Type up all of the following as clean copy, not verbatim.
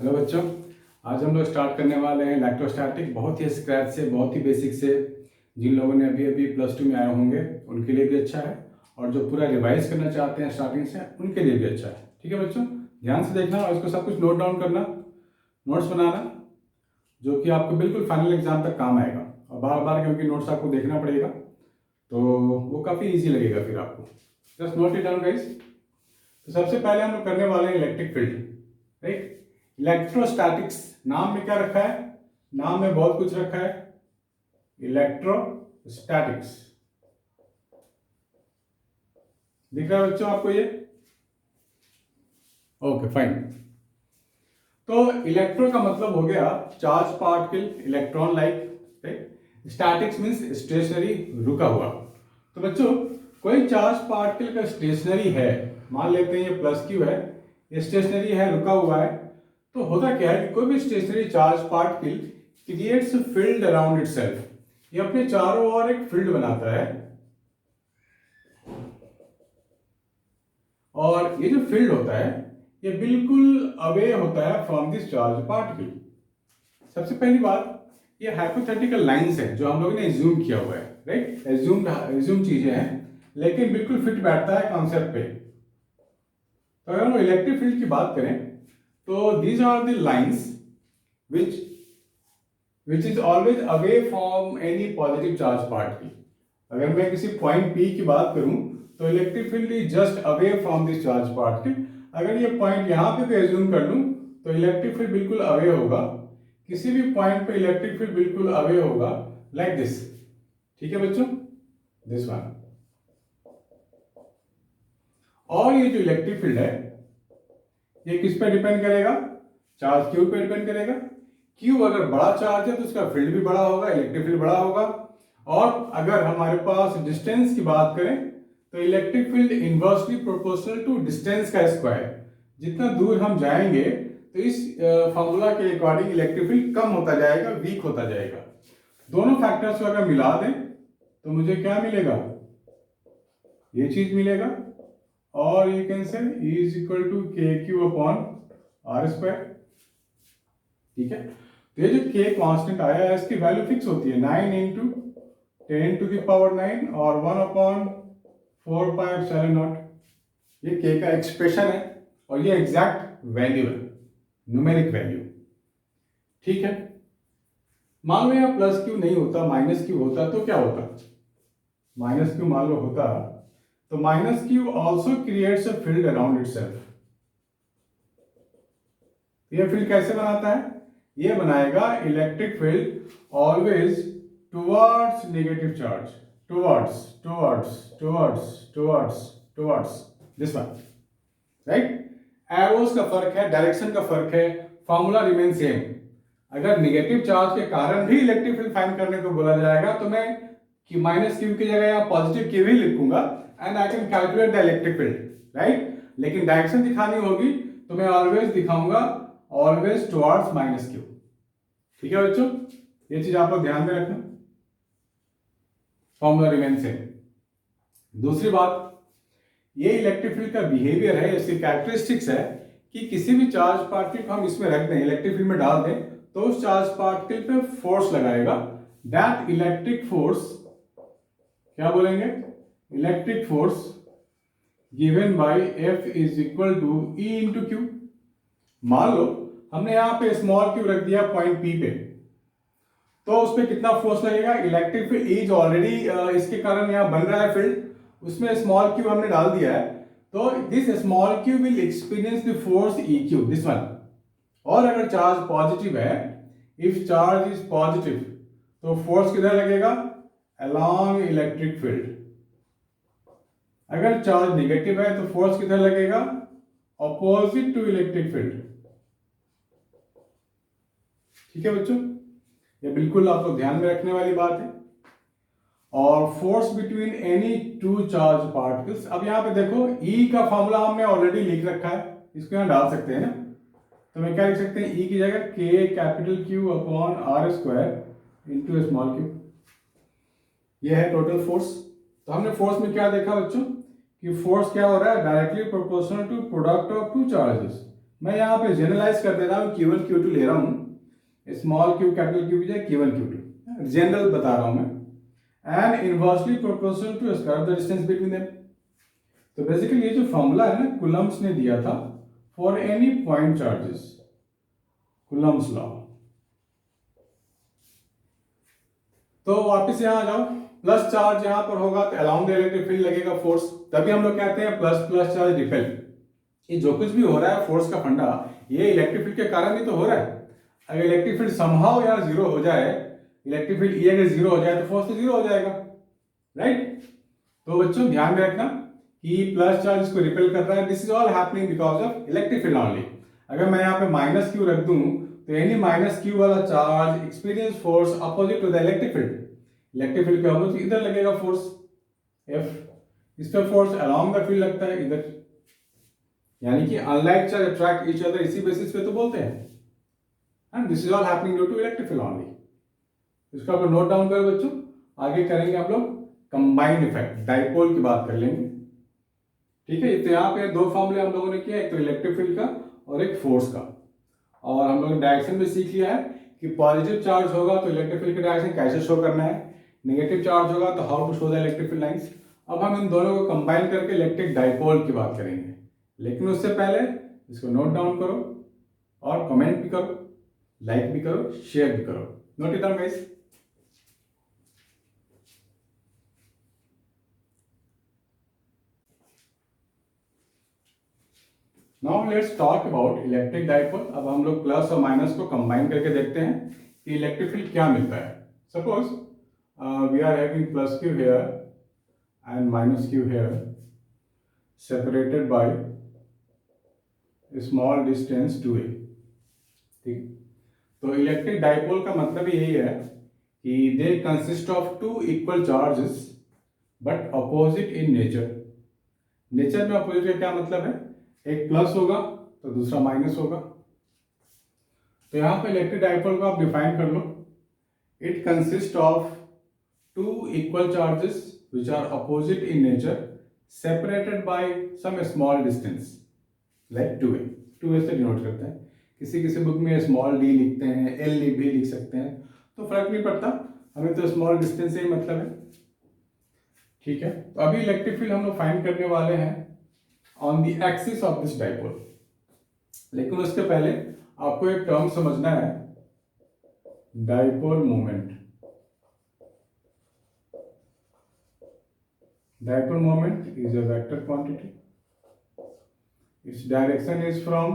Hello बच्चों, आज हम लोग स्टार्ट करने वाले हैं इलेक्ट्रोस्टैटिक। बहुत ही स्क्रैच से, बहुत ही बेसिक से। जिन लोगों ने अभी अभी +2 में आए होंगे उनके लिए भी अच्छा है, और जो पूरा रिवाइज करना चाहते हैं स्टार्टिंग से उनके लिए भी अच्छा है। ठीक है बच्चों, ध्यान से देखना और इसको सब कुछ नोट डाउन करना, नोट्स बनाना, जो कि आपको बिल्कुल फाइनल एग्जाम तक काम आएगा। और बार बार क्योंकि नोट्स आपको देखना पड़ेगा तो वो काफ़ी ईजी लगेगा फिर आपको। Just note it down guys. तो सबसे पहले हम लोग करने वाले हैं इलेक्ट्रिक फील्ड, राइट। इलेक्ट्रोस्टैटिक्स नाम में क्या रखा है? नाम में बहुत कुछ रखा है। इलेक्ट्रोस्टैटिक्स दिख रहा है बच्चों आपको ये? Okay fine. तो इलेक्ट्रो का मतलब हो गया charge particle, electron like, right. Statics means stationary, रुका हुआ। तो बच्चों कोई चार्ज पार्टिकल का स्टेशनरी है, मान लेते हैं ये +Q है, ये स्टेशनरी है, रुका हुआ है। तो होता क्या है कि कोई भी stationary charge particle creates field around itself. ये अपने चारों ओर एक फील्ड बनाता है, और ये जो फील्ड होता है ये बिल्कुल अवे होता है फ्रॉम दिस चार्ज पार्टिकल। सबसे पहली बात, ये हाइपोथेटिकल लाइंस है जो हम लोगों ने एज्यूम किया हुआ है, राइट। एज्यूम चीजें हैं लेकिन बिल्कुल फिट बैठता है कॉन्सेप्ट पे। तो अगर हम इलेक्ट्रिक फील्ड की बात करें तो these are the lines which is always away from any positive charge particle. अगर मैं किसी पॉइंट P की बात करूं तो electric field is just away from this charge particle. अगर ये पॉइंट यहां पे भी एज्यूम कर लूं तो इलेक्ट्रिक फील्ड बिल्कुल अवे होगा। किसी भी पॉइंट पे इलेक्ट्रिक फील्ड बिल्कुल अवे होगा, लाइक दिस। ठीक है बच्चों, दिस वन। और ये जो इलेक्ट्रिक फील्ड है ये किस पे डिपेंड करेगा? चार्ज क्यू पे डिपेंड करेगा। क्यू अगर बड़ा चार्ज है तो उसका फील्ड भी बड़ा होगा, इलेक्ट्रिक फील्ड बड़ा होगा। और अगर हमारे पास डिस्टेंस की बात करें तो electric field inversely proportional to distance का स्क्वायर। जितना दूर हम जाएंगे तो इस फॉर्मूला के अकॉर्डिंग इलेक्ट्रिक फील्ड कम होता जाएगा, वीक होता जाएगा। दोनों फैक्टर्स को अगर मिला दें तो मुझे क्या मिलेगा? ये चीज मिलेगा, और you can say E is equal to KQ/R²। ठीक है, तो ये जो K कांस्टेंट आया है इसकी वैल्यू फिक्स होती है 9 इंटू 10⁹ और 1/4πε0। ये K का एक्सप्रेशन है और ये एग्जैक्ट वैल्यू है, न्यूमेरिक वैल्यू। ठीक है, मान लो यहाँ +Q नहीं होता, -Q होता तो क्या होता? -Q मान लो होता तो -Q also creates a field around itself. ये फील्ड कैसे बनाता है? ये बनाएगा electric field always towards negative charge, towards this one, right. Arrows का फर्क है, डायरेक्शन का फर्क है, फॉर्मूला रिमेन सेम। अगर नेगेटिव चार्ज के कारण भी इलेक्ट्रिक फील्ड फाइंड करने को बोला जाएगा तो मैं कि -Q की जगह यहाँ पॉजिटिव Q ही लिखूंगा and I can calculate the electric field, right. लेकिन डायरेक्शन दिखानी होगी तो मैं ऑलवेज दिखाऊंगा ऑलवेज टुवर्ड्स -Q। ठीक है बच्चों, ये चीज आप लोग ध्यान में रखना, फॉर्मूला रिमेन सेम। दूसरी बात, ये इलेक्ट्रिक फील्ड का बिहेवियर है, इसकी कैरेक्टरिस्टिक्स है कि किसी भी चार्ज पार्टिकल को हम इसमें रख दें, इलेक्ट्रिक फील्ड में डाल दें तो उस चार्ज पार्टिकल पे फोर्स लगाएगा। दैट इलेक्ट्रिक फोर्स क्या बोलेंगे? Electric force given by F is equal to E into Q। मान लो हमने यहाँ पे स्मॉल q रख दिया पॉइंट P पे, तो उस पर कितना फोर्स लगेगा? इलेक्ट्रिक फील्ड इज ऑलरेडी इसके कारण यहाँ बन रहा है फील्ड, उसमें स्मॉल q हमने डाल दिया है, तो this small q will experience the force EQ, this one. और अगर चार्ज पॉजिटिव है, इफ चार्ज इज पॉजिटिव, तो फोर्स किधर लगेगा? Along electric field. अगर चार्ज नेगेटिव है तो फोर्स किधर लगेगा? Opposite to electric field. ठीक है बच्चों, ये बिल्कुल आपको ध्यान में रखने वाली बात है। और force between any two charge particles, अब यहाँ पे देखो E का फॉर्मूला हमने ऑलरेडी लिख रखा है, इसको यहाँ डाल सकते हैं ना। तो मैं क्या लिख सकते हैं? E की जगह KQ/R² इंटू स्मॉल q। ये है टोटल फोर्स। तो हमने फोर्स में क्या देखा बच्चों कि फोर्स क्या हो रहा है? Directly proportional to product of two charges. मैं यहाँ पे जनरलाइज कर दे रहा हूँ, Q1 Q2 ले रहा हूँ, स्मॉल क्यू कैपिटल क्यू की जगह Q1 Q2, जनरल बता रहा हूँ मैं, and inversely proportional to square the distance between them. तो बेसिकली ये जो फॉर्मूला है ना, कूलम्ब्स ने दिया था for any point charges, Coulomb's law. तो वापस यहाँ आ जाओ, प्लस चार्ज यहाँ पर होगा तो अलाउंग द इलेक्ट्रिक फील्ड लगेगा फोर्स, तभी हम लोग कहते हैं प्लस प्लस चार्ज रिपेल। ये जो कुछ भी हो रहा है फोर्स का फंडा, ये इलेक्ट्रिक फील्ड के कारण ही तो हो रहा है। अगर इलेक्ट्रिक फील्ड समहाउ यहाँ जीरो हो जाए, इलेक्ट्रिक फील्ड ई अगर जीरो हो जाए तो फोर्स तो जीरो हो जाएगा, राइट। तो बच्चों ध्यान में रखना कि प्लस चार्ज इसको रिपेल कर रहा है, this is all happening because of electric field only. अगर मैं यहाँ पे माइनस क्यू रख दूं तो एनी माइनस क्यू वाला charge experience force opposite to the electric field, electric field के अपोजिट इधर लगेगा फोर्स एफ, इस पे फोर्स अलोंग द फील्ड लगता है इधर, यानी कि unlike charge attract each other, इसी बेसिस पे तो बोलते हैं, and this is all happening due to electric field only. इसको आप नोट डाउन करो बच्चों, आगे करेंगे आप लोग कंबाइंड इफेक्ट, डाइपोल की बात कर लेंगे, ठीक है। तो यहाँ पे दो फॉर्मूले हम लोगों ने किया, एक तो इलेक्ट्रिक फील्ड का और एक फोर्स का, और हम लोग डायरेक्शन में सीख लिया है कि पॉजिटिव चार्ज होगा तो इलेक्ट्रिक फील्ड की डायरेक्शन कैसे शो करना है, नेगेटिव चार्ज होगा तो how to show the electric field lines. अब हम इन दोनों को कंबाइन करके इलेक्ट्रिक डाइपोल की बात करेंगे, लेकिन उससे पहले इसको नोट डाउन करो और कमेंट भी करो, लाइक भी करो, शेयर भी करो। Note it down guys. Now let's talk about electric dipole. अब हम लोग प्लस और माइनस को कंबाइन करके देखते हैं कि इलेक्ट्रिक फील्ड क्या मिलता है। Suppose we are having plus Q here and minus Q here separated by small distance 2a, ठीक। तो इलेक्ट्रिक डाइपोल का मतलब यही है कि they consist of two equal charges but opposite in nature. Nature में अपोजिट का क्या मतलब है, एक प्लस होगा तो दूसरा माइनस होगा। तो यहां पे इलेक्ट्रिक डाइपोल को आप डिफाइन कर लो, it consist of two equal charges which are opposite in nature separated by some small distance like 2a। 2a से डिनोट करते हैं, किसी किसी बुक में स्मॉल डी लिखते हैं, एल भी लिख सकते हैं, तो फर्क नहीं पड़ता, हमें तो स्मॉल डिस्टेंस से ही मतलब है, ठीक है। तो अभी इलेक्ट्रिक फील्ड हम लोग फाइंड करने वाले हैं on the axis of this dipole, लेकिन उसके पहले आपको एक टर्म समझना है, dipole moment. Dipole moment is a vector quantity, its direction is from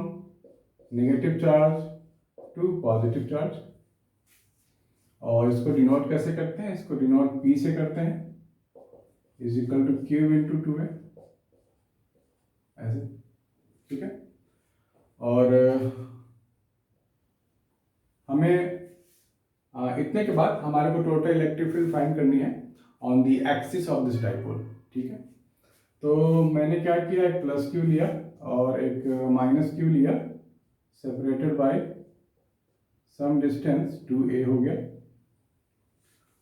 negative charge to positive charge, और इसको डिनोट कैसे करते हैं, इसको डिनोट P से करते हैं, is equal to Q into 2a, ऐसे, ठीक है। और हमें इतने के बाद हमारे को टोटल इलेक्ट्रिक फील्ड फाइंड करनी है on the axis of this dipole, ठीक है। तो मैंने क्या किया, एक प्लस क्यू लिया और एक माइनस क्यू लिया, separated by some distance 2a हो गया,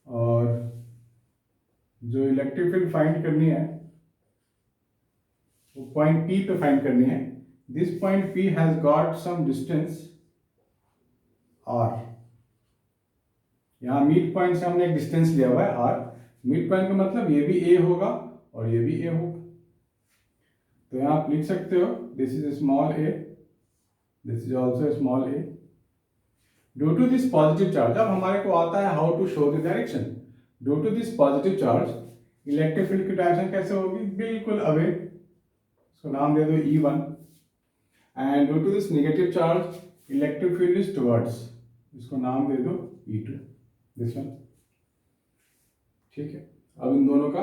और जो इलेक्ट्रिक फील्ड फाइंड करनी है वो पॉइंट P पे फाइंड करनी है। This point P has got some distance r, यहाँ मिड पॉइंट से हमने एक डिस्टेंस लिया हुआ है r, मिड पॉइंट का मतलब ये भी a होगा और ये भी a होगा, तो यहाँ आप लिख सकते हो this is small a, this is also small a, due to this positive charge. अब हमारे को आता है how to show the direction, due to this positive charge electric field की डायरेक्शन कैसे होगी, बिल्कुल अवे, इसको नाम दे दो E1, and due to this negative charge electric field is towards, इसको नाम दे दो E2, दिस वन, ठीक है। अब इन दोनों का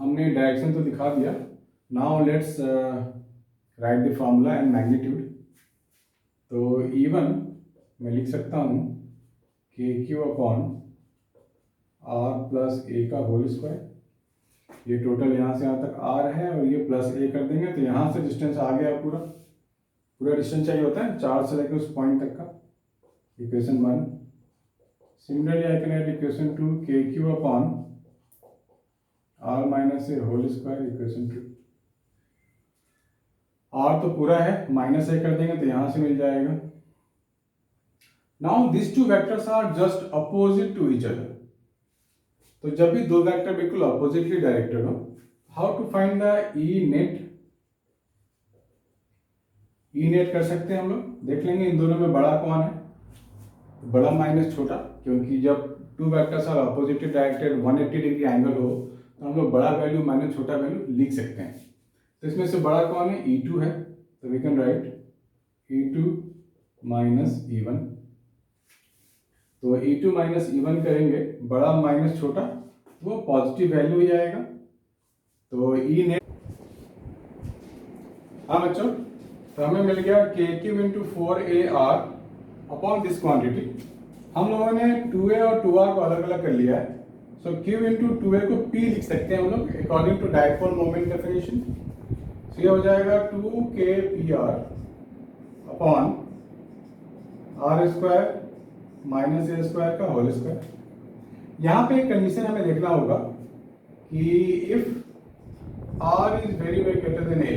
हमने डायरेक्शन तो दिखा दिया, now let's write the formula and magnitude. तो E1 मैं लिख सकता हूँ KQ upon R plus A का होल स्क्वायर, ये टोटल यहाँ से यहाँ तक R है और ये प्लस A कर देंगे तो यहाँ से डिस्टेंस आ गया, पूरा पूरा डिस्टेंस चाहिए होता है 4 से लेकर उस पॉइंट तक का, equation 1। Similarly I can add equation 2, KQ upon R minus A whole square, equation 2। आर तो पूरा है, माइनस ए कर देंगे तो यहाँ से मिल जाएगा। Now this two vectors are just opposite to each other. तो जब भी दो वेक्टर बिल्कुल अपोजिटली डायरेक्टेड हो, how to find the E net? E net कर सकते हैं हम लोग, देख लेंगे इन दोनों में बड़ा कौन है, बड़ा माइनस छोटा, क्योंकि जब two vectors are oppositely directed 180 degree angle हो तो हम लोग बड़ा वैल्यू माइनस छोटा वैल्यू लिख सकते हैं। तो इसमें से बड़ा कौन है? E2 है, तो we can right E2 minus E1। तो E2 माइनस E1 करेंगे, बड़ा माइनस छोटा वो पॉजिटिव वैल्यू ही आएगा। तो ई नेट, हाँ बच्चों, तो हमें मिल गया KQ into 4AR upon this quantity. हम लोगों ने 2A और 2R को अलग अलग कर लिया है, सो Q इंटू 2A को P लिख सकते हैं हम लोग according to dipole moment definition. So ये हो जाएगा 2KPR upon R square minus a square का होल स्क्वायर। यहाँ पे एक कंडीशन हमें देखना होगा कि if R is very very greater than A,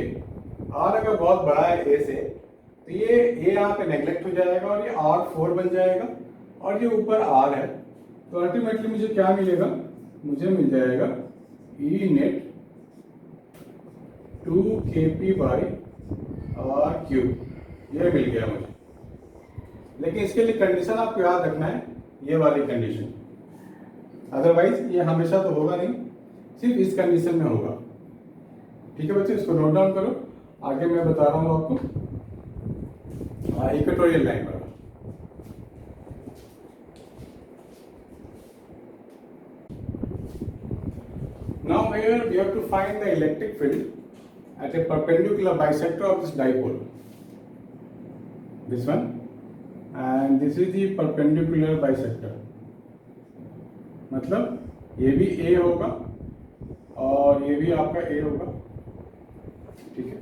R अगर बहुत बड़ा है A से, तो ये A यहाँ पे नेग्लेक्ट हो जाएगा और ये R4 बन जाएगा और ये ऊपर R है। तो अल्टीमेटली मुझे क्या मिलेगा? मुझे मिल जाएगा E net 2KP by R cube, ये मिल गया मुझे। लेकिन इसके लिए कंडीशन आपको याद रखना है, ये वाली कंडीशन, अदरवाइज ये हमेशा तो होगा नहीं, सिर्फ इस कंडीशन में होगा। ठीक है बच्चे, इसको नोट डाउन करो, आगे मैं बता रहा हूँ आपको इक्वेटोरियल लाइन पर। Now here we have to find the electric field at a perpendicular bisector of this dipole, this one, and this is the perpendicular bisector। मतलब ये भी A होगा और ये भी आपका A होगा, ठीक है।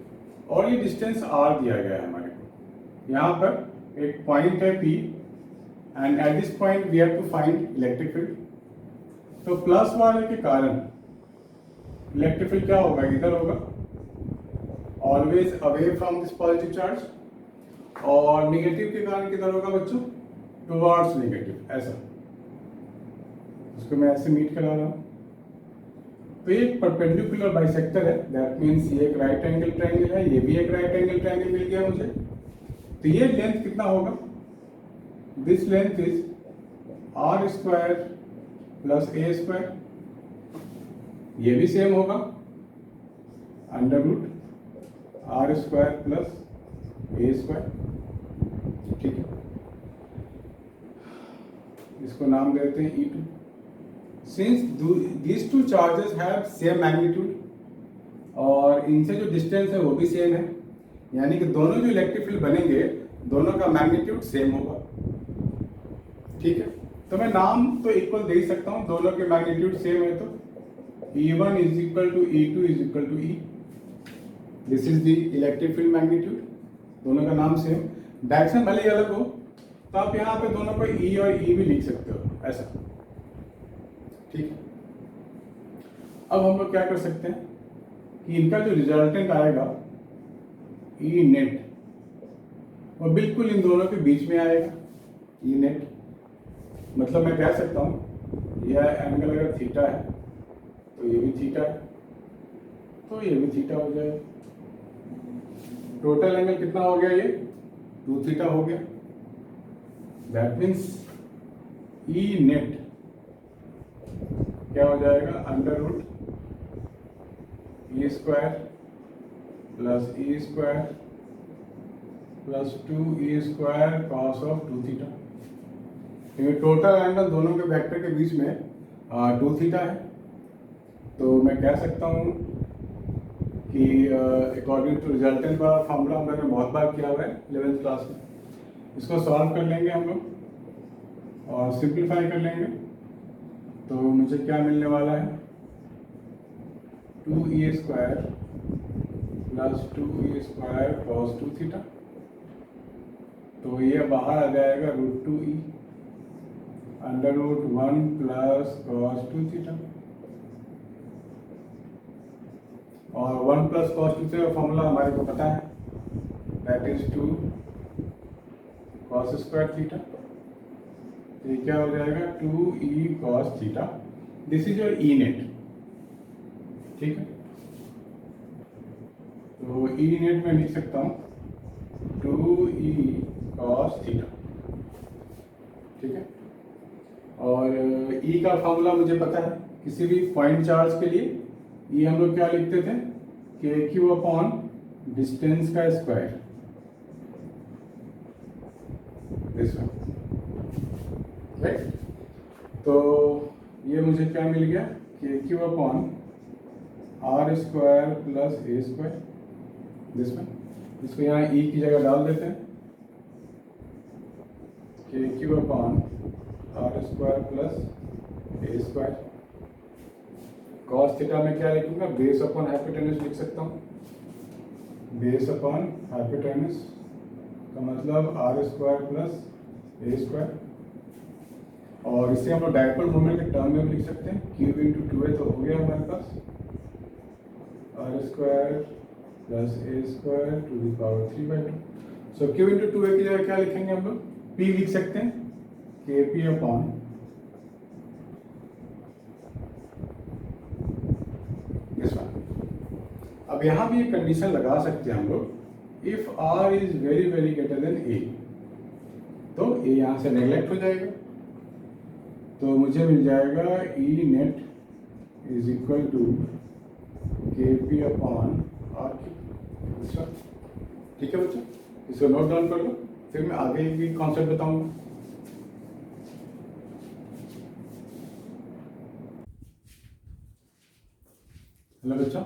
और ये डिस्टेंस R दिया गया है हमारे को। यहाँ पर एक पॉइंट है P and at this point we have to find electric field. तो प्लस वाले के कारण इलेक्ट्रिक फील्ड क्या होगा? इधर होगा, always away from this positive charge, और निगेटिव के कारण किधर होगा बच्चों? टुवर्ड्स निगेटिव, ऐसा। इसको मैं ऐसे मीट करा रहा हूँ। तो ये एक परपेंडिकुलर बाइसेक्टर है, दैट मीन्स ये एक राइट एंगल ट्रायंगल है, ये भी एक राइट एंगल ट्रायंगल मिल गया मुझे। तो ये लेंथ कितना होगा? This length is R square plus A square, ये भी सेम होगा under root R square plus A square, ठीक है। इसको नाम देते हैं E2। Since these two charges have same magnitude और इनसे जो डिस्टेंस है वो भी सेम है, यानी कि दोनों जो इलेक्ट्रिक फील्ड बनेंगे दोनों का मैग्नीट्यूड सेम होगा, ठीक है। तो मैं नाम तो इक्वल दे ही सकता हूँ, दोनों के मैग्नीट्यूड सेम है, तो E1 is equal to E2 is equal to E। This is the electric field magnitude, दोनों का नाम सेम, डायरेक्शन भले ही अलग हो तो आप यहाँ पे दोनों को E और E भी लिख सकते हो, ऐसा, ठीक है। अब हम लोग क्या कर सकते हैं कि इनका जो रिजल्टेंट आएगा E नेट, वो बिल्कुल इन दोनों के बीच में आएगा। E नेट मतलब मैं कह सकता हूँ यह एंगल अगर थीटा है तो ये भी थीटा है, तो ये भी थीटा हो जाएगा। टोटल एंगल कितना हो गया? ये 2 थीटा हो गया। दैट मीन्स E नेट क्या हो जाएगा? Under root E square plus E square plus 2E square cos of 2 theta. क्योंकि टोटल एंगल दोनों के वेक्टर के बीच में 2 थीटा है, तो मैं कह सकता हूँ कि अकॉर्डिंग टू रिजल्टेंट का फॉर्मूला हम लोगों ने बहुत बार किया हुआ है 11th क्लास में। इसको सॉल्व कर लेंगे हम लोग और सिंप्लीफाई कर लेंगे, तो मुझे क्या मिलने वाला है? 2E square plus 2E square cos 2 theta, तो ये बाहर आ जाएगा √2E under root 1 plus cos 2 theta, और 1 प्लस कॉस 2 थीटा का फॉर्मूला हमारे को पता है, that is 2 cos square theta. तो ये क्या हो जाएगा 2e cos theta. This is your E net, ठीक है। तो ई नेट में लिख सकता हूँ 2e cos थीटा, ठीक है। और e का फॉर्मूला मुझे पता है, किसी भी पॉइंट चार्ज के लिए e हम लोग क्या लिखते थे कि क्यू अपॉन डिस्टेंस का स्क्वायर, राइट। तो ये मुझे क्या मिल गया कि Q upon R square plus A square, this में इसको यहाँ ई की जगह डाल देते हैं कि Q upon R square plus ए स्क्वायर। कॉस थीटा में क्या लिखूंगा, बेस अपॉन हाइपोटेनस लिख सकता हूँ। बेस अपॉन हाइपोटेनस का मतलब आर स्क्वायर प्लस ए स्क्वायर। और इसे हम लोग डायपोल मोमेंट के टर्म में भी लिख सकते हैं, क्यूब इंटू 2a तो हो गया हमारे पास R square plus A square to the power 3/2। So cube into 2a की जगह क्या लिखेंगे हम लोग, p लिख सकते हैं के पी अपॉन दिस वन। अब यहाँ भी एक कंडीशन लगा सकते हैं हम लोग, if r is very very greater than a, तो a यहाँ से नेग्लेक्ट हो जाएगा। तो मुझे मिल जाएगा E net is equal to के पी अपॉन आर क्यू। ठीक है बच्चों, इसको नोट डाउन कर लो, फिर मैं आगे भी कॉन्सेप्ट बताऊंगा। हेलो बच्चों,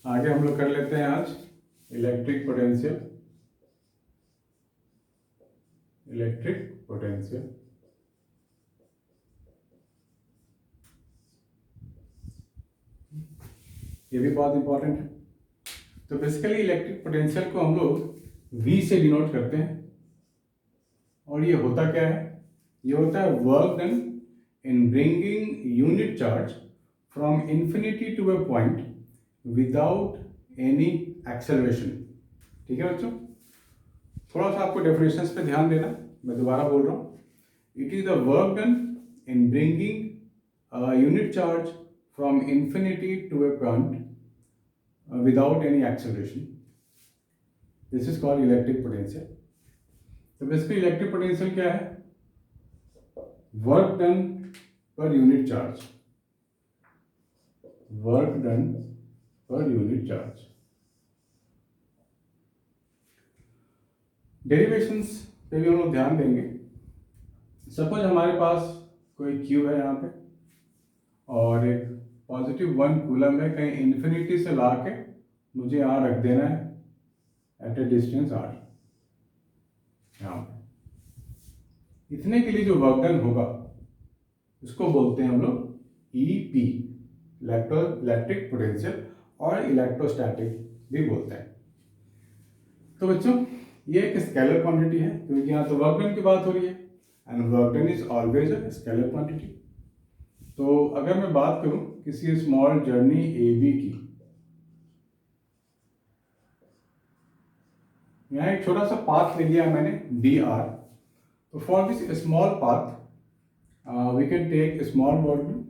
आगे हम लोग कर लेते हैं आज इलेक्ट्रिक पोटेंशियल। इलेक्ट्रिक पोटेंशियल ये भी बहुत इंपॉर्टेंट है। तो बेसिकली इलेक्ट्रिक पोटेंशियल को हम लोग V से डिनोट करते हैं। और ये होता क्या है, ये होता है work done in bringing unit charge from infinity to a point without any acceleration. ठीक है बच्चों, थोड़ा सा आपको डेफिनेशंस पे ध्यान देना, मैं दोबारा बोल रहा हूँ। It is the work done in bringing unit charge from infinity to a point without any acceleration. This is called electric potential. तो बेसिकली इलेक्ट्रिक पोटेंशियल क्या है, work done per unit charge, work done per unit charge. Derivations पे भी हम लोग ध्यान देंगे। Suppose हमारे पास कोई क्यूब है यहाँ पे और एक +1 कूलम है, कहीं इन्फिनिटी से ला के मुझे यहाँ रख देना है एट ए डिस्टेंस r। यहाँ पे इतने के लिए जो वर्क डन होगा इसको बोलते हैं हम लोग EP, इलेक्ट्रिक पोटेंशियल, और इलेक्ट्रोस्टैटिक भी बोलते हैं। तो बच्चों ये एक स्केलर क्वांटिटी है, क्योंकि यहाँ तो वर्क डन की बात हो रही है and work done is always a scalar quantity. तो अगर मैं बात करूं किसी स्मॉल जर्नी AB की, यहाँ एक छोटा सा पाथ ले लिया मैंने dr। तो for this small path we can take small work done.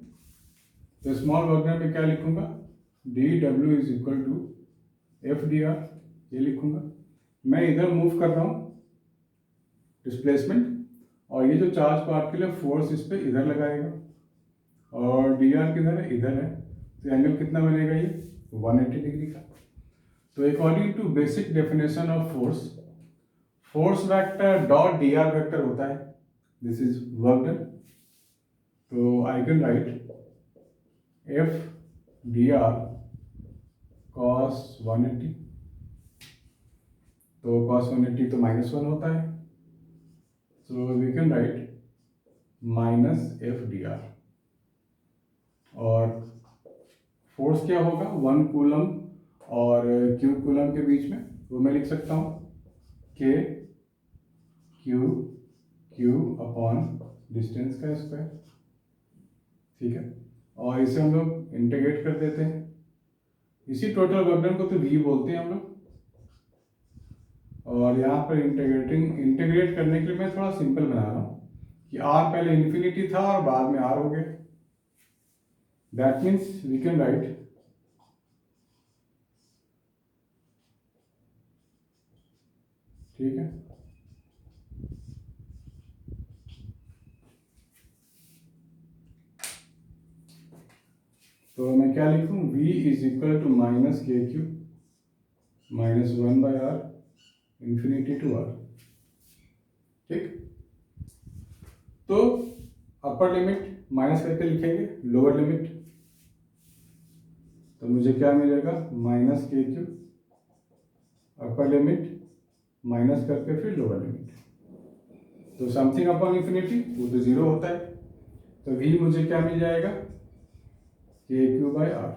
तो स्मॉल वर्क डन में क्या लिखूंगा, dw is equal to f/dr, ये लिखूंगा। मैं इधर मूव कर रहा हूँ डिस्प्लेसमेंट, और ये जो चार्ज पार्टिकल है फोर्स इस पे इधर लगाएगा, और dr किधर है, इधर है। तो एंगल कितना बनेगा, ये 180 डिग्री का। तो according to basic definition of force, force vector dot dr vector होता है, दिस इज वर्क डन। तो I can write f/dr cos 180। तो cos 180 तो -1 होता है, so we can right -f/dr। और फोर्स क्या होगा, 1 कूलम और Q कूलम के बीच में, वो मैं लिख सकता हूँ K Q अपॉन डिस्टेंस का स्क्वायर। ठीक है, और इसे हम लोग इंटीग्रेट कर देते हैं। इसी टोटल वर्क डन को तो V बोलते हैं हम लोग। और यहाँ पर इंटीग्रेट करने के लिए मैं थोड़ा सिंपल बना रहा हूँ कि r पहले इन्फिनिटी था और बाद में r हो गया। That means we can write ठीक है। तो मैं क्या लिखूं, v is equal to minus K Q minus 1/r infinity to r। ठीक, तो अपर लिमिट माइनस करके लिखेंगे लोअर लिमिट, तो मुझे क्या मिलेगा minus K Q upper limit minus करके फिर लोअर लिमिट, तो समथिंग अपॉन इंफिनिटी वो तो जीरो होता है, तो v मुझे क्या मिल जाएगा के क्यू बाई आर।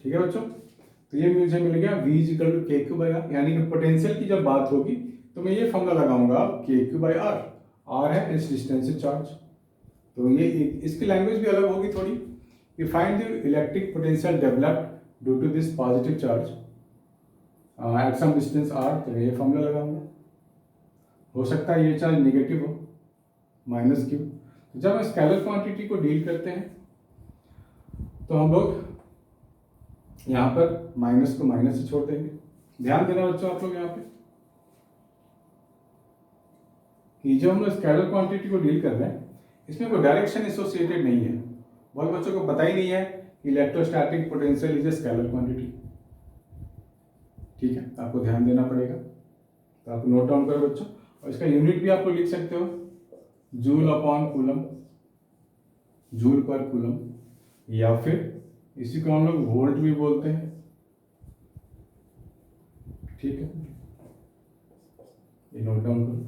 ठीक है बच्चों, तो ये मुझे मिल गया v इज इक्वल टू के क्यू बाई आर, यानी कि पोटेंशियल की जब बात होगी तो मैं ये फॉर्मूला लगाऊंगा के क्यू बाई आर, आर है इस डिस्टेंस से चार्ज, तो ये इसकी लैंग्वेज भी अलग होगी थोड़ी, कि find the electric potential developed due to this positive charge at some distance R, तो ये फॉर्मूला लगाऊंगा। हो सकता है ये चार्ज नेगेटिव हो माइनस क्यू, तो जब हम स्केलर क्वांटिटी को डील करते हैं तो हम लोग यहाँ पर माइनस को माइनस से छोड़ देंगे। ध्यान देना बच्चों आप लोग यहाँ पे कि जब हम लोग स्केलर क्वांटिटी को डील कर रहे हैं इसमें कोई डायरेक्शन एसोसिएटेड नहीं है। बहुत बच्चों को पता ही नहीं है कि electrostatic potential is a scalar quantity. ठीक है, आपको ध्यान देना पड़ेगा, तो आप नोट डाउन करो बच्चों, और इसका यूनिट भी आप लोग लिख सकते हो जूल अपॉन कूलम, जूल पर कूलम, या फिर इसी को हम लोग वोल्ट भी बोलते हैं। ठीक है, ये नोट डाउन करो।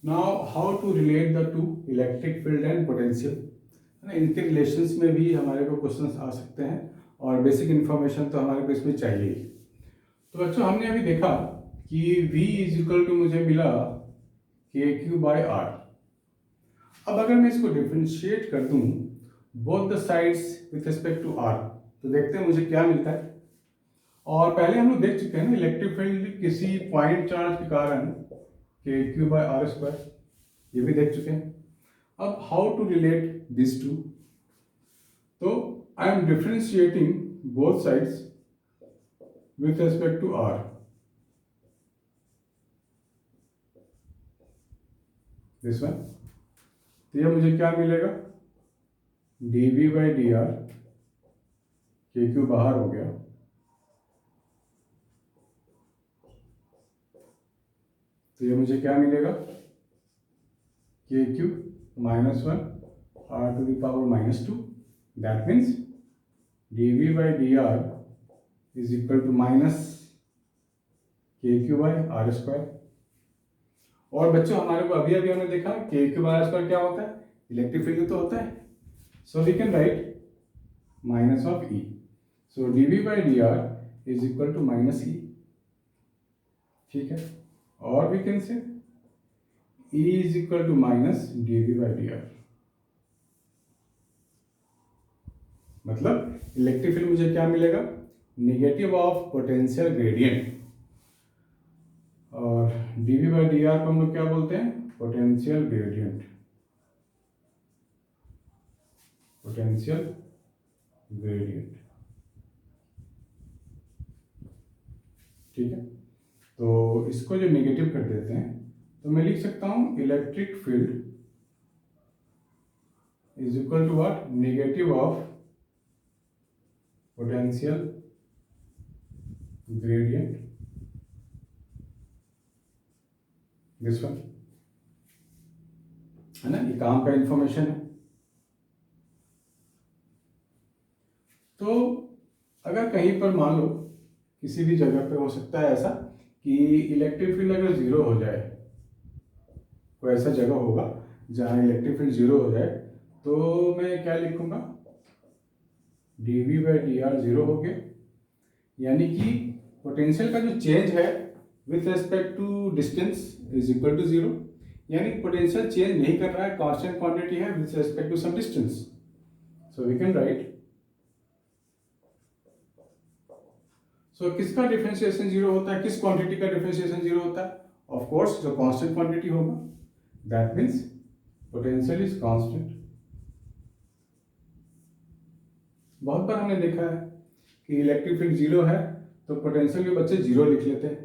Now how to relate the two electric field and potential, इनके रिलेशंस में भी हमारे को क्वेश्चंस आ सकते हैं, और बेसिक इन्फॉर्मेशन तो हमारे को इसमें चाहिए ही। तो बच्चों हमने अभी देखा कि v इज इक्वल टू मुझे मिला के क्यू बाई आर। अब अगर मैं इसको डिफरेंशिएट कर दूं both the sides with respect to r, तो देखते हैं मुझे क्या मिलता है। और पहले हम लोग देख चुके हैं ना इलेक्ट्रिक फील्ड किसी पॉइंट चार्ज के कारण के क्यू बाई आर स्क्वायर, ये भी देख चुके हैं। अब how to relate this to, तो I am differentiating both sides with respect to r। This one, तो ये मुझे क्या मिलेगा dv by D R, K Q बाहर हो गया, तो ये मुझे क्या मिलेगा K Q minus 1 R to the power minus 2, that means dv by D R is equal to minus K Q by R square. और बच्चों हमारे को अभी अभी हमने देखा के क्यू बाई आर स्क्वायर क्या होता है, इलेक्ट्रिक फील्ड तो होता है, so we can write minus of E, so dv by D R is equal to minus E. ठीक है, और we can say E is equal to minus dv by D R, मतलब electric field मुझे क्या मिलेगा negative of potential gradient, और dv by D R को हम लोग क्या बोलते हैं पोटेंशियल ग्रेडियंट, पोटेंशियल ग्रेडियंट। ठीक है, तो इसको जो नेगेटिव कर देते हैं तो मैं लिख सकता हूं electric field is equal to what negative of potential gradient, this one, है ना, ये काम का इंफॉर्मेशन है। तो अगर कहीं पर मान लो किसी भी जगह पे हो सकता है ऐसा कि इलेक्ट्रिक फील्ड अगर जीरो हो जाए, कोई ऐसा जगह होगा जहां इलेक्ट्रिक फील्ड जीरो हो जाए, तो मैं क्या लिखूंगा dv by D R zero हो गया, यानी कि पोटेंशियल का जो चेंज है with respect to distance is equal to zero, यानी पोटेंशियल चेंज नहीं कर रहा है, कांस्टेंट क्वांटिटी है with respect to some distance. So we can write, so किसका डिफरेंशिएशन जीरो होता है, किस क्वांटिटी का डिफरेंशिएशन जीरो होता है? ऑफ कोर्स जो कांस्टेंट क्वांटिटी होगा, that means potential is constant. बहुत बार हमने देखा है कि इलेक्ट्रिक फील्ड जीरो है तो पोटेंशियल के बच्चे जीरो लिख लेते हैं,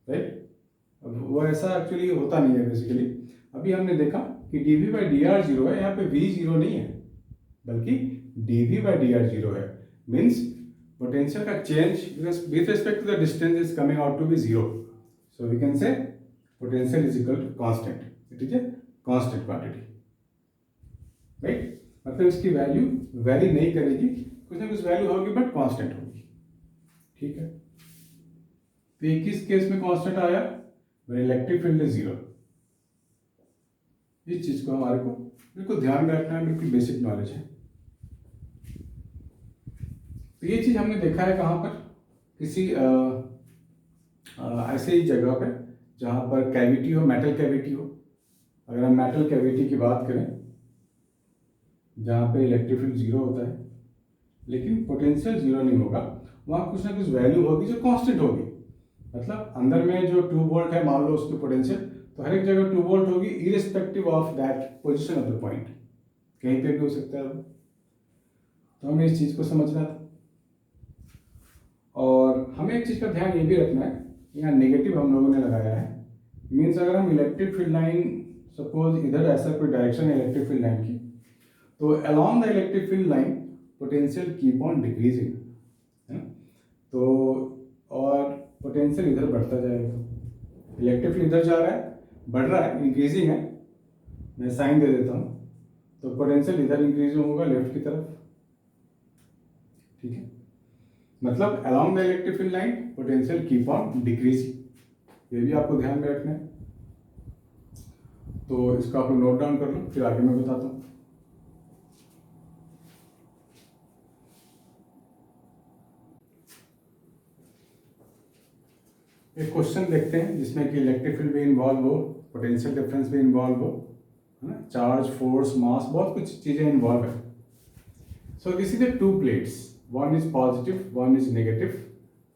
राइट? अब वो ऐसा एक्चुअली होता नहीं है बेसिकली. अभी हमने देखा कि dv by D R zero है, यहाँ पे v जीरो नहीं है बल्कि dv by D R zero है. मीन्स पोटेंशियल का change with respect to the distance is coming out to be zero. So we can say potential is equal to constant. It is a constant quantity, right? मतलब इसकी value very नहीं करेगी, कुछ ना कुछ value होगी but constant होगी. ठीक है, तो ये किस केस में कांस्टेंट आया? when electric field is zero. इस चीज को हमारे को बिल्कुल ध्यान में रखना है, बिल्कुल बेसिक नॉलेज है. तो ये चीज हमने देखा है कहाँ पर? किसी ऐसे ही जगह पे जहाँ पर कैविटी हो, मेटल कैविटी हो. अगर हम मेटल कैविटी की बात करें जहाँ पे इलेक्ट्रिक फील्ड जीरो होता है लेकिन पोटेंशियल जीरो नहीं होगा, वहाँ कुछ ना कुछ वैल्यू होगी जो कांस्टेंट होगी. मतलब अंदर में जो 2 वोल्ट है, मान लो उसकी पोटेंशियल, तो हर एक जगह 2 वोल्ट होगी irrespective of that position of the point. कहीं पे भी हो सकता है. तो हमें इस चीज़ को समझना था. और हमें एक चीज़ का ध्यान ये भी रखना है, यहाँ नेगेटिव हम लोगों ने लगाया है. मीन्स अगर हम इलेक्ट्रिक फील्ड लाइन, सपोज इधर ऐसा कोई डायरेक्शन है इलेक्ट्रिक फील्ड लाइन की, तो along the electric field line potential keep on decreasing, है ना? तो और पोटेंशियल इधर बढ़ता जाएगा. इलेक्ट्रिक फील्ड इधर जा रहा है, बढ़ रहा है, इंक्रीजिंग है. मैं साइन दे देता हूँ, तो पोटेंशियल इधर इंक्रीजिंग होगा लेफ्ट की तरफ. ठीक है, मतलब along the electric field line potential keep on decreasing. ये भी आपको ध्यान में रखना है. तो इसको आप लोग नोट डाउन कर लो, फिर आगे मैं बताता हूँ. एक क्वेश्चन देखते हैं जिसमें कि इलेक्ट्रिक फील्ड भी इन्वॉल्व हो, पोटेंशियल डिफरेंस भी इन्वॉल्व हो, है ना, चार्ज, फोर्स, मास, बहुत कुछ चीज़ें इन्वॉल्व है. So this is the 2 plates, one is positive, one is negative.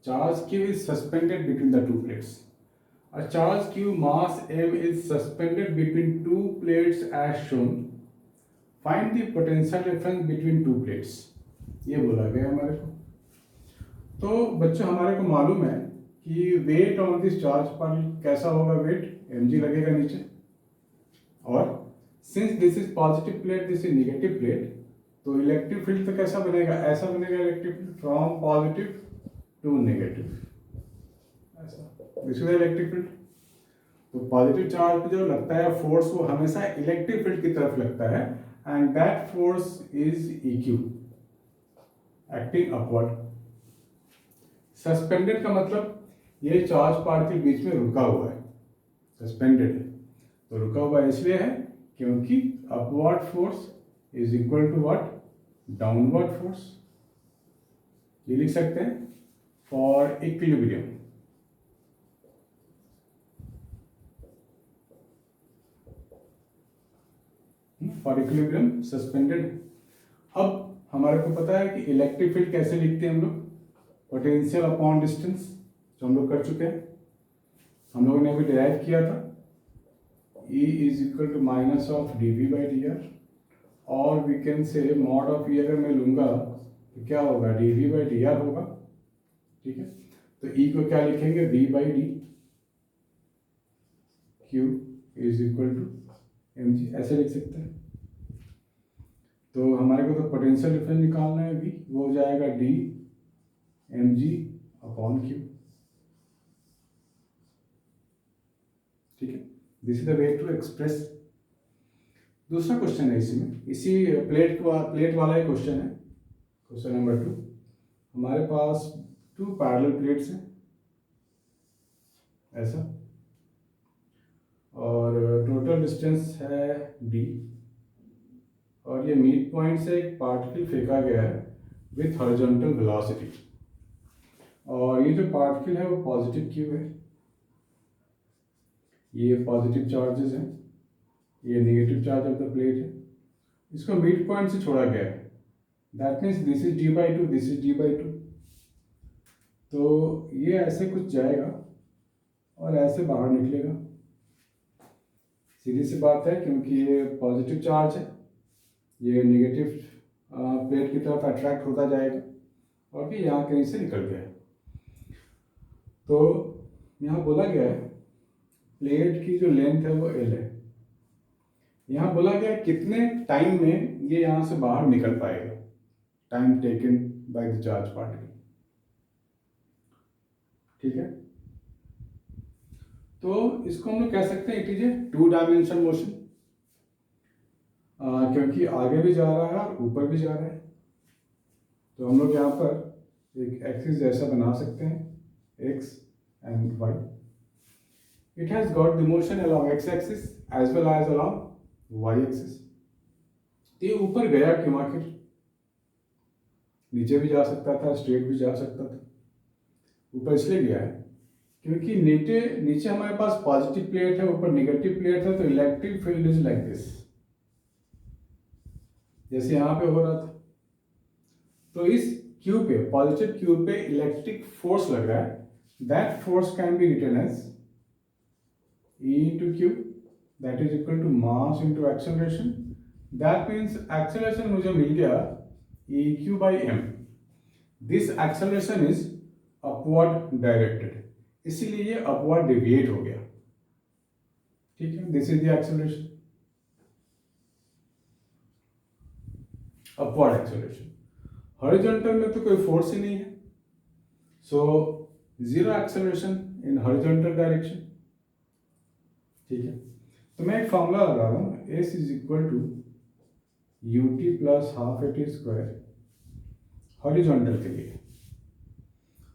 Charge q is suspended between the 2 plates. A charge q mass m is suspended between 2 plates as shown. Find the potential difference between 2 plates. ये बोला गया हमारे को. तो बच्चों हमारे को मालूम है कि वेट ऑन दिस चार्ज पर कैसा होगा, वेट mg लगेगा नीचे. और since this is positive plate, this is negative plate, तो इलेक्ट्रिक फील्ड तो कैसा बनेगा? ऐसा बनेगा electric field from positive to negative, ऐसा. This is electric field. तो पॉजिटिव चार्ज पे जो लगता है फोर्स, वो हमेशा इलेक्ट्रिक फील्ड की तरफ लगता है, and that force is EQ, acting upward. Suspended का मतलब ये चार्ज पार्टिकल बीच में रुका हुआ है, सस्पेंडेड है. तो रुका हुआ इसलिए है क्योंकि upward force is equal to what? Downward force. ये लिख सकते हैं for equilibrium. For equilibrium suspended. अब हमारे को पता है कि इलेक्ट्रिक फील्ड कैसे लिखते हैं हम लोग? पोटेंशियल अपॉन डिस्टेंस, जो हम लोग कर चुके हैं. हम लोगों ने अभी डिराइव किया था, E is equal to minus of dv by D R. और we can say mod of E अगर मैं लूंगा तो क्या होगा? dv बाई डी आर होगा. ठीक है, तो E को क्या लिखेंगे? v by D. Q is equal to mg, ऐसे लिख सकते हैं. तो हमारे को तो पोटेंशियल डिफरेंस निकालना है v, वो हो जाएगा d mg अपॉन q. ठीक है, this is the way to express. दूसरा क्वेश्चन है इसमें, इसी प्लेट वाला ही क्वेश्चन है, क्वेश्चन नंबर 2. हमारे पास 2 पैरेलल प्लेट्स हैं ऐसा, और टोटल डिस्टेंस है d, और ये मिड पॉइंट से एक पार्टिकल फेंका गया है विथ हॉरिजॉन्टल वेलोसिटी. और ये जो पार्टिकल है वो पॉजिटिव q है. ये पॉजिटिव चार्जेस हैं, ये negative charge of the plate है, इसको मिड पॉइंट से छोड़ा गया है, that means this is d/2, this is d/2। तो ये ऐसे कुछ जाएगा और ऐसे बाहर निकलेगा, सीधी सी बात है, क्योंकि ये पॉजिटिव चार्ज है, ये नेगेटिव प्लेट की तरफ अट्रैक्ट होता जाएगा और फिर यहाँ कहीं से निकल गया है। तो यहाँ बोला गया है प्लेट की जो लेंथ है वो L है। यहाँ बोला गया है कितने टाइम में ये यहाँ से बाहर निकल पाएगा, time taken by the charge particle. ठीक है, तो इसको हम लोग कह सकते हैं it is A 2 dimension motion, क्योंकि आगे भी जा रहा है और ऊपर भी जा रहा है। तो हम लोग यहाँ पर एक एक्सिस जैसा बना सकते हैं, x and y. It has got the motion along x axis as well as along y axis. ये ऊपर गया क्यों आखिर? नीचे भी जा सकता था, स्ट्रेट भी जा सकता था, ऊपर इसलिए गया है क्योंकि नीचे हमारे पास पॉजिटिव प्लेट है, ऊपर नेगेटिव प्लेट है, तो electric field is like this, जैसे यहाँ पे हो रहा था। तो इस क्यू पे, पॉजिटिव क्यू पे इलेक्ट्रिक फोर्स लग रहा है, that force can be written as E into Q, that is equal to mass into acceleration. That means acceleration मुझे मिल गया EQ by m. This acceleration is upward directed, इसीलिए ये upward deviate हो गया। ठीक है, this is the acceleration, upward acceleration। horizontal में तो कोई फोर्स ही नहीं है, so zero acceleration in horizontal direction। ठीक है, तो मैं एक फॉर्मूला लगा रहा हूँ, S is equal to ut plus half at square horizontal के लिए।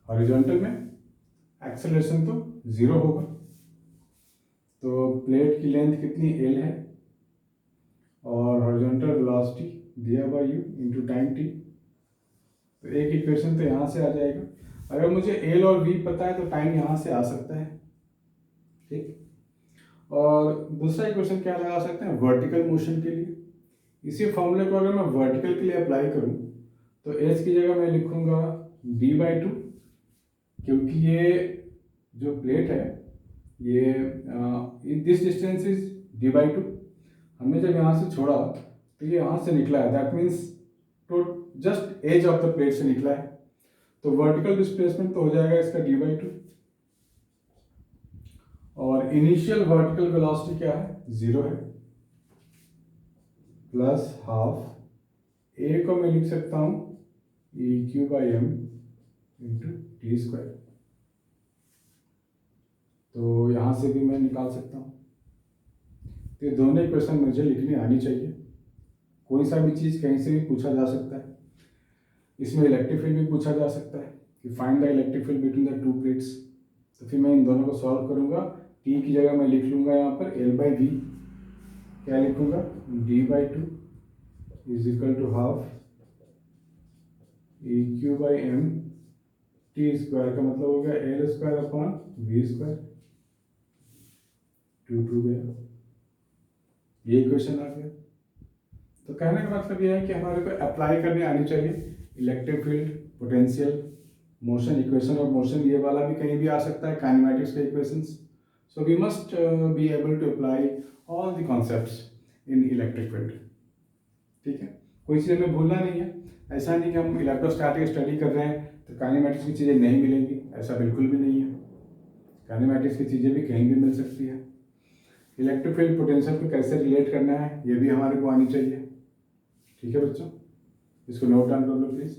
हॉरिजॉन्टल में एक्सेलरेशन तो जीरो होगा, तो प्लेट की लेंथ कितनी L है और हॉरिजॉन्टल वेलोसिटी दिया by u into time t। तो एक इक्वेशन तो यहाँ से आ जाएगा, अगर मुझे L और v पता है तो टाइम यहाँ से आ सकता है। ठीक, और दूसरा इक्वेशन क्या लगा सकते हैं वर्टिकल मोशन के लिए। इसी फॉर्मूले को अगर मैं वर्टिकल के लिए अप्लाई करूं तो एच की जगह मैं लिखूंगा d/2, क्योंकि ये जो प्लेट है ये दिस डिस्टेंस इज d/2, हमने जब यहाँ से छोड़ा तो ये यहाँ से निकला है, दैट मीन्स तो just edge of the plate से निकला है, तो वर्टिकल डिस्प्लेसमेंट तो हो जाएगा इसका d/2। और इनिशियल वर्टिकल वेलोसिटी क्या है, जीरो है, प्लस हाफ ए को मैं लिख सकता हूं EQ by m into T square. तो यहां से भी मैं निकाल सकता हूं। तो ये दोनों इक्वेशन मुझे लिखनी आनी चाहिए, कोई सा भी चीज़ कहीं से भी पूछा जा सकता है। इसमें इलेक्ट्रिक फील्ड भी पूछा जा सकता है कि find the electric field between the two plates, तो फिर मैं इन दोनों को सॉल्व करूंगा। टी की जगह मैं लिख लूंगा यहाँ पर L/V, क्या लिखूंगा d/2 is equal to half EQ by m, T square का मतलब हो गया L square upon V square, 2 गया, ये इक्वेशन आ गया। तो कहने का मतलब यह है कि हमारे को अप्लाई करने आनी चाहिए electric field, potential, motion, equation of motion, ये वाला भी कहीं भी आ सकता है, काइनेमेटिक्स के equations. So we must be able to apply all the concepts in electric field। ठीक है, कोई चीज़ हमें भूलना नहीं है। ऐसा नहीं कि हम इलेक्ट्रोस्टैटिक स्टडी कर रहे हैं तो काइनेमेटिक्स की चीज़ें नहीं मिलेंगी, ऐसा बिल्कुल भी नहीं है। काइनेमेटिक्स की चीज़ें भी कहीं भी मिल सकती है। इलेक्ट्रिक फील्ड पोटेंशियल को कैसे रिलेट करना है ये भी हमारे को आनी चाहिए। ठीक है बच्चों, इसको नोट डाउन कर लो प्लीज़।